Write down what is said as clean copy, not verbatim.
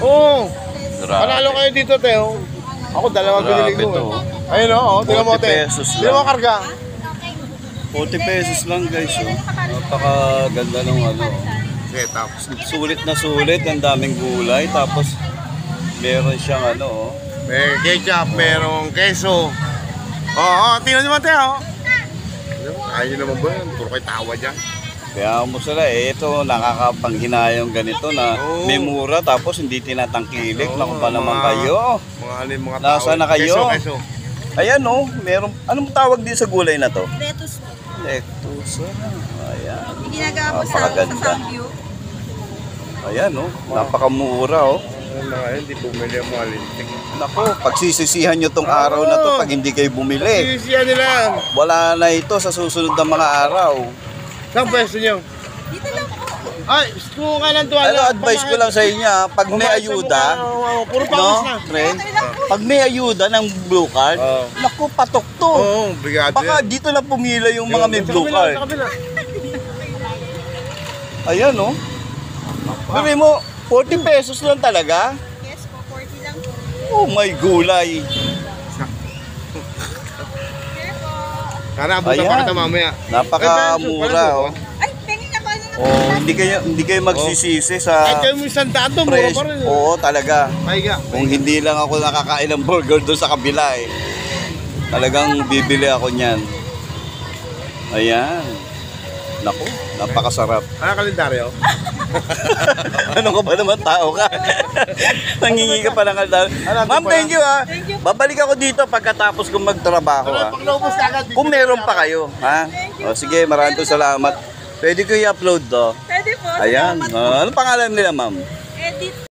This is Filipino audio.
Oo. Grabe. Panalo kayo dito, Teo. Ako, dalawang Grabe binili ko. to. Ayun o, tingnan mo, 40 Teo. pesos lang. Tingnan mo karga. 40 pesos lang guys. Oh. Napakaganda ng ano. Sige, tapos. Sulit na sulit. Ang daming gulay. Tapos meron siyang ano. Oh. May ketchup, merong keso. Oo, tingnan naman, Teo. Ayaw nyo naman ba yun? Puro kayo tawa dyan. Kaya mo sila ito nakakapanghinayang ganito na Oo. may mura tapos hindi tinatangkilik. Oo, Naku pa naman mga- kayo. Mga alin, mga tao. Nasaan na kayo? Keso. Ayan oh, meron. Anong tawag din sa gulay na to? Lettuce po. Lettuce. Ayan. Yung ginagawa po sa Napakaganda. Samgyup. Ayan oh, napakamura oh. Ano na ngayon, di bumili ang mga lintik. Nako, pagsisisihan nyo tong araw na to pag hindi kayo bumili. Sisiya nila. Wala na ito sa susunod na mga araw. Saan pwesto nyo? Dito lang po. Ay, gusto ka ng tuwala. Ano advice ko lang sa inyo, pag may ayuda, Puro pangis na. friend, pag may ayuda ng blue card, Oo. naku, patok to. Oo, brigado Baka yan. dito lang pumila yung mga may Sa blue kabila, card. sa kabila. Ayan oh. Sabi mo, 40 pesos lang talaga? Yes po, 40 lang po. Oh my gulay. Here po. Sana abutan Ayan. pa kita mamaya. Napakamura oh. Ay, pengi na ba? Oh, hindi kayo magsisisi Ay, sa kayo mo isang dato, mura fresh. pa rin. Oo, talaga. Paiga. Kung hindi lang ako nakakain ng burger doon sa kabila eh. Talagang bibili ako niyan. Ayan. Naku, napakasarap. Ano kalendaryo? Ano ka ba naman tao ka? Nangingi ka pa ng kalda. Ma'am, thank you ha. Babalik ako dito pagkatapos kong magtrabaho ha. Pag naubos ka agad. Kung meron pa kayo, ha? O sige, maraming salamat. Pwede ko i-upload to. Pwede po. Ayan. Salamat po. Ano pangalan nila, ma'am? Edit.